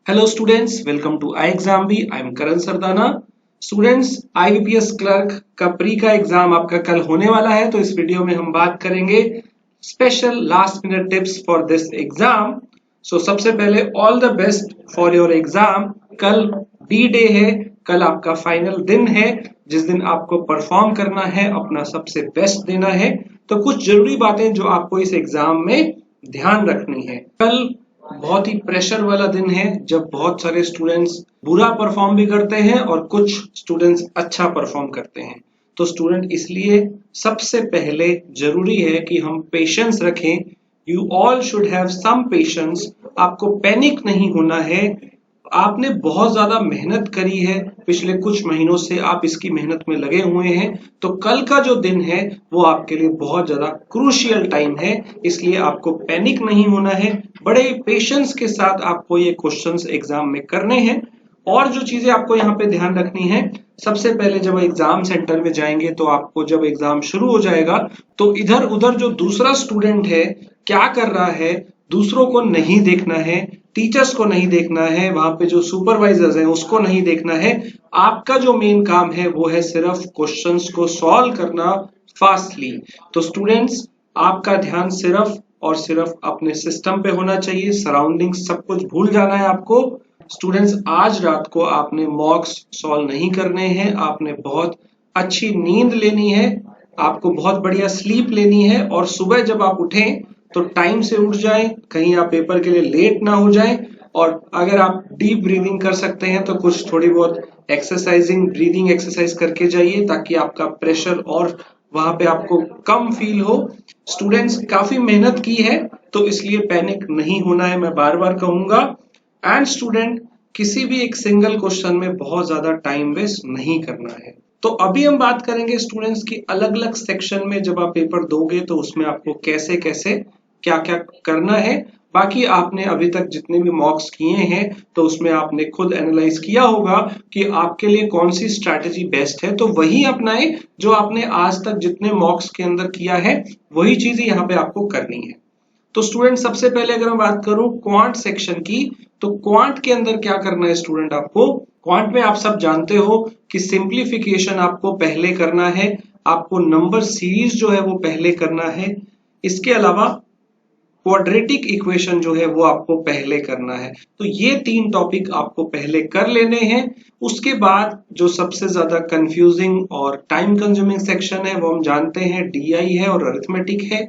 Hello students, welcome to iExamB. I am Karan Sardana. Students, IBPS clerk का pre का exam आपका कल होने वाला है, तो इस वीडियो में हम बात करेंगे special last minute tips for this exam. So सबसे पहले all the best for your exam. कल डी डे है, कल आपका फाइनल दिन है जिस दिन आपको परफॉर्म करना है, अपना सबसे बेस्ट देना है। तो कुछ जरूरी बातें जो आपको इस एग्जाम में ध्यान रखनी है। कल बहुत ही प्रेशर वाला दिन है जब बहुत सारे स्टूडेंट्स बुरा परफॉर्म भी करते हैं और कुछ स्टूडेंट्स अच्छा परफॉर्म करते हैं। तो स्टूडेंट इसलिए सबसे पहले जरूरी है कि हम पेशेंस रखें। You all should have some patience. आपको पैनिक नहीं होना है। आपने बहुत ज्यादा मेहनत करी है, पिछले कुछ महीनों से आप इसकी मेहनत में लगे हुए हैं, तो कल का जो दिन है वो आपके लिए बहुत ज्यादा क्रूशियल टाइम है। इसलिए आपको पैनिक नहीं होना है, बड़े पेशेंस के साथ आपको ये क्वेश्चंस एग्जाम में करने हैं। और जो चीजें आपको यहाँ पे ध्यान रखनी है, सबसे पहले जब एग्जाम सेंटर में जाएंगे तो आपको जब एग्जाम शुरू हो जाएगा तो इधर उधर जो दूसरा स्टूडेंट है क्या कर रहा है, दूसरों को नहीं देखना है, टीचर्स को नहीं देखना है, वहां पे जो सुपरवाइजर्स हैं उसको नहीं देखना है। आपका जो मेन काम है वो है सिर्फ क्वेश्चंस को सॉल्व करना फास्टली। तो स्टूडेंट्स, आपका ध्यान सिर्फ और सिर्फ अपने सिस्टम पे होना चाहिए, सराउंडिंग सब कुछ भूल जाना है आपको। स्टूडेंट्स, आज रात को आपने मॉक्स सॉल्व नहीं करने हैं, आपने बहुत अच्छी नींद लेनी है, आपको बहुत बढ़िया स्लीप लेनी है और सुबह जब आप उठें तो टाइम से उठ जाएं, कहीं आप पेपर के लिए लेट ना हो जाएं। और अगर आप डीप ब्रीदिंग कर सकते हैं तो कुछ थोड़ी बहुत ब्रीदिंग एक्सरसाइज करके जाइए ताकि आपका प्रेशर और वहां पे आपको कम फील हो। स्टूडेंट्स, काफी मेहनत की है तो इसलिए पैनिक नहीं होना है, मैं बार बार कहूंगा। एंड स्टूडेंट, किसी भी एक सिंगल क्वेश्चन में बहुत ज्यादा टाइम वेस्ट नहीं करना है। तो अभी हम बात करेंगे स्टूडेंट्स की अलग अलग सेक्शन में जब आप पेपर दोगे तो उसमें आपको कैसे कैसे क्या क्या करना है। बाकी आपने अभी तक जितने भी मॉक्स किए हैं तो उसमें आपने खुद एनालाइज किया होगा कि आपके लिए कौन सी स्ट्रैटेजी बेस्ट है, तो वही अपनाएं जो आपने आज तक जितने मॉक्स के अंदर किया है, वही चीजें यहाँ पे आपको करनी है। तो स्टूडेंट, सबसे पहले अगर मैं बात करूं क्वांट सेक्शन की, तो क्वांट के अंदर क्या करना है स्टूडेंट, आपको क्वांट में आप सब जानते हो कि सिंप्लीफिकेशन आपको पहले करना है, आपको नंबर सीरीज जो है वो पहले करना है। इसके अलावा क्वाड्रेटिक इक्वेशन जो है वो आपको पहले करना है। तो ये तीन टॉपिक आपको पहले कर लेने हैं। उसके बाद जो सबसे ज्यादा कंफ्यूजिंग और टाइम कंज्यूमिंग सेक्शन है वो हम जानते हैं डीआई है और अरिथमेटिक है।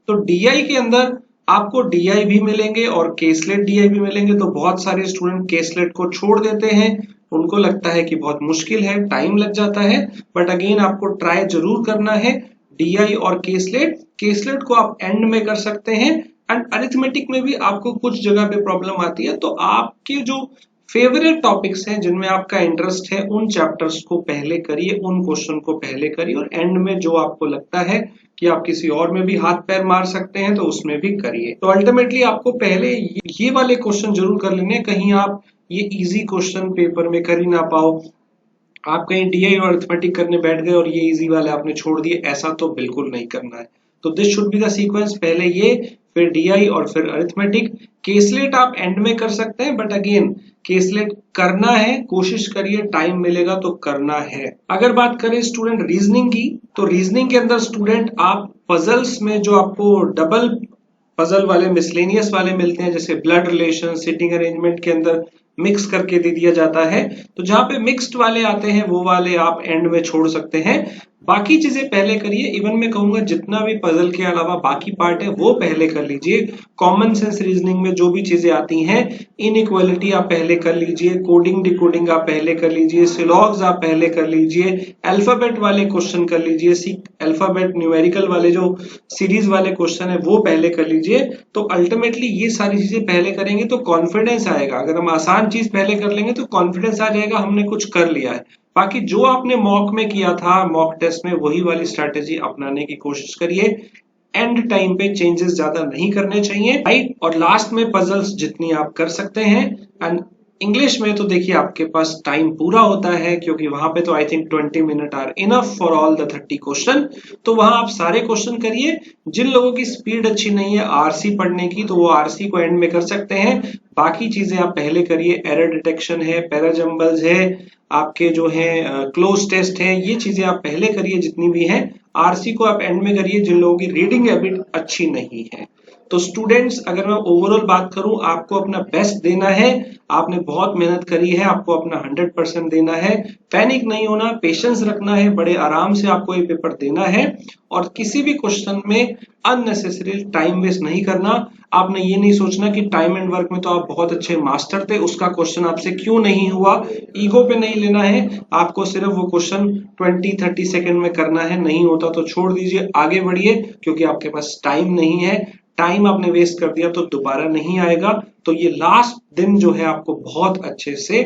तो डीआई के अंदर आपको डीआई भी मिलेंगे और केसलेट डीआई भी मिलेंगे। तो बहुत सारे स्टूडेंट केसलेट को छोड़ देते हैं, उनको लगता है कि बहुत मुश्किल है, टाइम लग जाता है, बट अगेन आपको ट्राई जरूर करना है। डीआई और केसलेट को आप एंड में कर सकते हैं। एंड अरिथमेटिक में भी आपको कुछ जगह पे प्रॉब्लम आती है, तो आपके जो फेवरेट टॉपिक्स हैं जिनमें आपका इंटरेस्ट है उन चैप्टर्स को पहले करिए, उन क्वेश्चन को पहले करिए, और एंड में जो आपको लगता है कि आप किसी और में भी हाथ पैर मार सकते हैं तो उसमें भी करिए। तो अल्टीमेटली आपको पहले ये वाले क्वेश्चन जरूर कर लेने, कहीं आप ये इजी क्वेश्चन पेपर में कर ही ना पाओ, आप कहीं डीआई और अरिथमेटिक करने बैठ गए और ये इजी वाले आपने छोड़ दिए, ऐसा तो बिल्कुल नहीं करना है। तो this should be the sequence, पहले ये, फिर डीआई और फिर अरिथमेटिक। केसलेट आप एंड में कर सकते हैं, बट अगेन केसलेट करना है, कोशिश करिए, टाइम मिलेगा तो करना है। अगर बात करें स्टूडेंट रीजनिंग की, तो रीजनिंग के अंदर स्टूडेंट आप पजल्स में जो आपको डबल पजल वाले मिसलेनियस वाले मिलते हैं, जैसे ब्लड रिलेशन, सिटिंग अरेंजमेंट के अंदर मिक्स करके दे दिया जाता है, तो जहां पे मिक्स्ड वाले आते हैं वो वाले आप एंड में छोड़ सकते हैं, बाकी चीजें पहले करिए। इवन मैं कहूंगा जितना भी पजल के अलावा बाकी पार्ट है वो पहले कर लीजिए। कॉमन सेंस रीजनिंग में जो भी चीजें आती हैं, इनइक्वालिटी आप पहले कर लीजिए, कोडिंग डिकोडिंग आप पहले कर लीजिए, सिलॉग्स आप पहले कर लीजिए, अल्फाबेट वाले क्वेश्चन कर लीजिए, अल्फाबेट न्यूमेरिकल वाले जो सीरीज वाले क्वेश्चन है वो पहले कर लीजिए। तो अल्टीमेटली ये सारी चीजें पहले करेंगे तो कॉन्फिडेंस आएगा। अगर हम आसान चीज पहले कर लेंगे तो कॉन्फिडेंस आ जाएगा, हमने कुछ कर लिया है। बाकी जो आपने मॉक में किया था, मॉक टेस्ट में, वही वाली स्ट्रैटेजी अपनाने की कोशिश करिए। एंड टाइम पे चेंजेस ज्यादा नहीं करने चाहिए, राइट। और लास्ट में पजल्स जितनी आप कर सकते हैं, एंड इंग्लिश में तो देखिए आपके पास टाइम पूरा होता है, क्योंकि वहां पे तो I think 20 minute are enough for all the 30 question. तो वहां आप सारे क्वेश्चन करिए। जिन लोगों की स्पीड अच्छी नहीं है आरसी पढ़ने की, तो वो आरसी को एंड में कर सकते हैं। बाकी चीजें आप पहले करिए, एरर डिटेक्शन है, पैराजम्बल्स है, आपके जो है क्लोज टेस्ट है, ये चीजें आप पहले करिए जितनी भी हैं। आरसी को आप एंड में करिए जिन लोगों की रीडिंग हैबिट अच्छी नहीं है। तो स्टूडेंट्स, अगर मैं ओवरऑल बात करूं, आपको अपना बेस्ट देना है। आपने बहुत मेहनत करी है, आपको अपना 100% देना है। पैनिक नहीं होना, पेशेंस रखना है, बड़े आराम से आपको ये पेपर देना है। और किसी भी क्वेश्चन में अननेसेसरी टाइम वेस्ट नहीं करना। आपने ये नहीं सोचना कि टाइम एंड वर्क में तो आप बहुत अच्छे मास्टर थे, उसका क्वेश्चन आपसे क्यों नहीं हुआ। ईगो पे नहीं लेना है। आपको सिर्फ वो क्वेश्चन 20-30 सेकंड में करना है, नहीं होता तो छोड़ दीजिए, आगे बढ़िए, क्योंकि आपके पास टाइम नहीं है। टाइम आपने वेस्ट कर दिया तो दोबारा नहीं आएगा। तो ये लास्ट दिन जो है आपको बहुत अच्छे से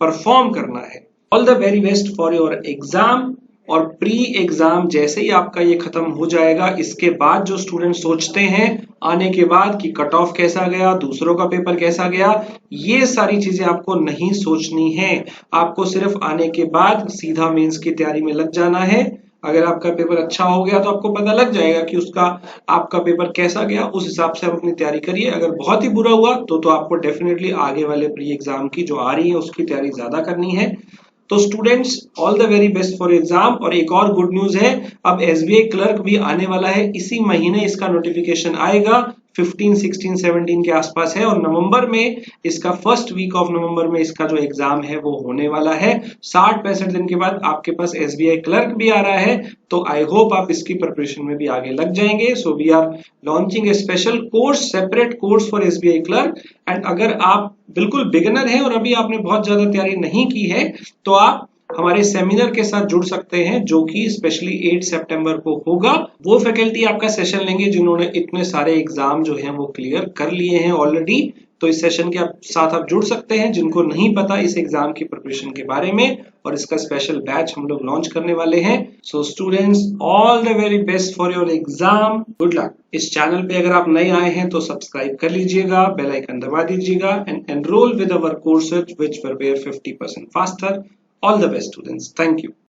परफॉर्म करना है। All the very best for your exam. और प्री एग्जाम जैसे ही आपका ये खत्म हो जाएगा, इसके बाद जो स्टूडेंट सोचते हैं आने के बाद कि कट ऑफ कैसा गया, दूसरों का पेपर कैसा गया, ये सारी चीजें आपको नहीं सोचनी है। आपको सिर्फ आने के बाद सीधा मेंस की तैयारी में लग जाना है। अगर आपका पेपर अच्छा हो गया तो आपको पता लग जाएगा कि उसका आपका पेपर कैसा गया, उस हिसाब से आप अपनी तैयारी करिए। अगर बहुत ही बुरा हुआ तो आपको डेफिनेटली आगे वाले प्री एग्जाम की जो आ रही है उसकी तैयारी ज्यादा करनी है। तो students, all the very best for exam. और एक और गुड न्यूज है, अब एसबीआई क्लर्क भी आने वाला है, इसी महीने इसका नोटिफिकेशन आएगा। 15, 16, 17 के आसपास है, और नवंबर में इसका फर्स्ट वीक ऑफ नवंबर में इसका जो एग्जाम है वो होने वाला है। 60-65 दिन के बाद आपके पास एसबीआई क्लर्क भी आ रहा है। तो आई होप आप इसकी प्रिपरेशन में भी आगे लग जाएंगे। So we are launching a special course, separate course for SBI clerk. And अगर आप बिल्कुल बिगिनर हैं और अभी आपने बहुत ज्यादा तैयारी नहीं की है, तो आप हमारे सेमिनार के साथ जुड़ सकते हैं, जो कि स्पेशली 8 सितंबर को होगा। वो फैकल्टी आपका सेशन लेंगे जिन्होंने इतने सारे एग्जाम जो हैं वो क्लियर कर लिए हैं ऑलरेडी। तो इस सेशन के साथ आप जुड़ सकते हैं, जिनको नहीं पता इस एग्जाम की प्रिपरेशन के बारे में। और इसका स्पेशल बैच हम लोग लॉन्च करने वाले हैं। So students, all the very best for your exam, good luck. इस चैनल पे अगर आप नए आए हैं तो सब्सक्राइब कर लीजिएगा, बेल आइकन दबा दीजिएगा, and enrol with our courses which prepare 50% faster. All the best, students. Thank you.